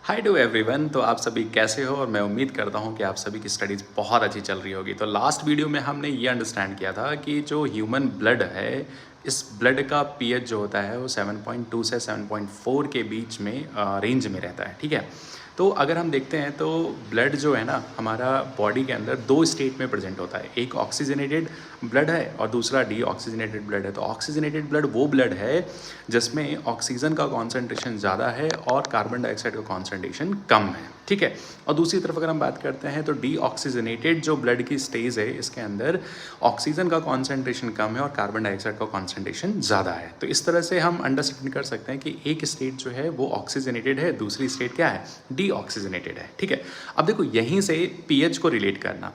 Hi to everyone. तो आप सभी कैसे हो और मैं उम्मीद करता हूँ कि आप सभी की स्टडीज़ बहुत अच्छी चल रही होगी। तो लास्ट वीडियो में हमने ये अंडरस्टैंड किया था कि जो ह्यूमन ब्लड है, इस ब्लड का पीएच जो होता है वो 7.2 से 7.4 के बीच में रेंज में रहता है। ठीक है। तो अगर हम देखते हैं तो ब्लड जो है ना हमारा बॉडी के अंदर दो स्टेट में प्रेजेंट होता है। एक ऑक्सीजनेटेड ब्लड है और दूसरा डीऑक्सीजनेटेड ब्लड है। तो ऑक्सीजनेटेड ब्लड वो ब्लड है जिसमें ऑक्सीजन का कॉन्सेंट्रेशन ज़्यादा है और कार्बन डाइऑक्साइड का कॉन्सेंट्रेशन कम है। ठीक है। और दूसरी तरफ अगर हम बात करते हैं तो डीऑक्सीजनेटेड जो ब्लड की स्टेज है, इसके अंदर ऑक्सीजन का कॉन्सेंट्रेशन कम है और कार्बन डाइऑक्साइड का कॉन्सेंट्रेशन ज़्यादा है। तो इस तरह से हम अंडरस्टैंड कर सकते हैं कि एक स्टेट जो है वो ऑक्सीजनेटेड है, दूसरी स्टेट क्या है, डीऑक्सीजनेटेड है। ठीक है। अब देखो यहीं से पीएच को रिलेट करना,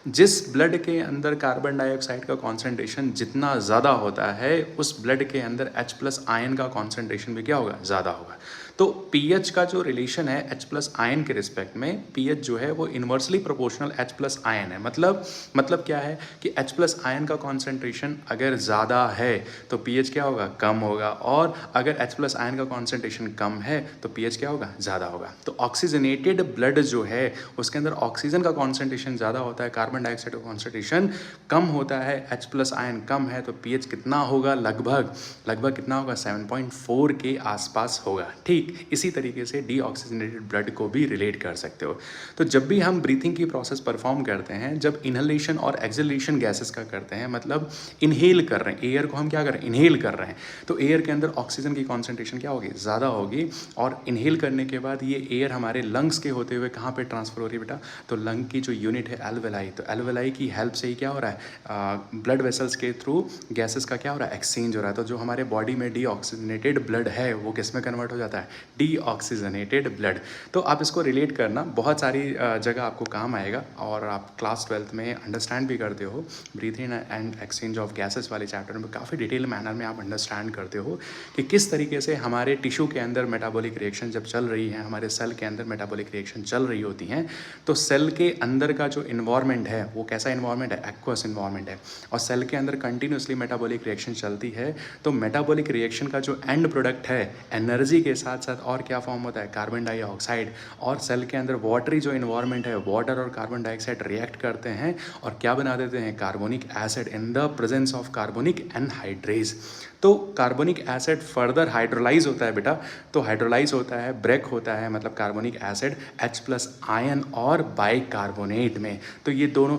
जिस ब्लड के अंदर कार्बन डाइऑक्साइड का कॉन्सेंट्रेशन जितना ज़्यादा होता है, उस ब्लड के अंदर H+ आयन का कॉन्सेंट्रेशन भी क्या होगा, ज़्यादा होगा। तो पीएच का जो रिलेशन है H+ आयन के रिस्पेक्ट में, पीएच जो है वो इन्वर्सली प्रोपोर्शनल H+ आयन है। मतलब क्या है कि H+ आयन का कॉन्सेंट्रेशन अगर ज़्यादा है तो पीएच क्या होगा, कम होगा, और अगर H+ आयन का कॉन्सेंट्रेशन कम है तो पीएच क्या होगा, ज़्यादा होगा। तो ऑक्सीजनेटेड ब्लड जो है उसके अंदर ऑक्सीजन का कॉन्सेंट्रेशन ज़्यादा होता है, कार्बन डाइऑक्साइड का कॉन्सेंट्रेशन कम होता है, H+ आयन कम है, तो पीएच कितना होगा, लगभग कितना होगा, 7.4 के आसपास होगा। ठीक इसी तरीके से डीऑक्सीजनेटेड ब्लड को भी रिलेट कर सकते हो। तो जब भी हम ब्रीथिंग की प्रोसेस परफॉर्म करते हैं, जब इनहलेशन और एक्सहेलेशन गैसेस का करते हैं, मतलब इनहेल कर रहे हैं, एयर को हम क्या कर रहे हैं, इनहेल कर रहे हैं, तो एयर के अंदर ऑक्सीजन की कॉन्सेंट्रेशन क्या होगी, ज़्यादा होगी। और इनहेल करने के बाद ये एयर हमारे लंग्स के होते हुए कहाँ पे ट्रांसफर हो रही है बेटा, तो लंग की जो यूनिट है एल्वेलाई, तो एल्वेलाई की हेल्प से ही क्या हो रहा है, ब्लड वेसल्स के थ्रू गैसेस का क्या हो रहा है, एक्सचेंज हो रहा है। तो जो हमारे बॉडी में डीऑक्सीजनेटेड ब्लड है वो किस में कन्वर्ट हो जाता है, डीऑक्सीजनेटेड ब्लड। तो आप इसको रिलेट करना, बहुत सारी जगह आपको काम आएगा, और आप क्लास 12th में अंडरस्टैंड भी करते हो। Breathing and exchange of gases वाले चैप्टर में काफ़ी डिटेल मैनर में आप अंडरस्टैंड करते हो कि किस तरीके से हमारे टिश्यू के अंदर मेटाबॉलिक रिएक्शन जब चल रही है, हमारे सेल के अंदर मेटाबॉलिक रिएक्शन चल रही होती हैं, तो सेल के अंदर का जो इन्वायरमेंट है वो कैसा इन्वायरमेंट है, एक्वस इन्वायरमेंट है, और सेल के अंदर कंटिन्यूसली मेटाबॉलिक रिएक्शन चलती है। तो मेटाबॉलिक रिएक्शन का जो एंड प्रोडक्ट है, एनर्जी के साथ साथ और क्या फॉर्म होता है, कार्बन डाइऑक्साइड, और सेल के अंदर वाटरी जो इन्वायरमेंट है, वाटर और कार्बन डाइऑक्साइड रिएक्ट करते हैं और क्या बना देते हैं, carbonic acid, in the presence of carbonic anhydrase. तो कार्बोनिक एसिड फर्दर हाइड्रोलाइज होता है बेटा, तो हाइड्रोलाइज होता है, ब्रेक होता है, मतलब कार्बोनिक एसिड H+ आयन और बाइकार्बोनेट में। तो ये दोनों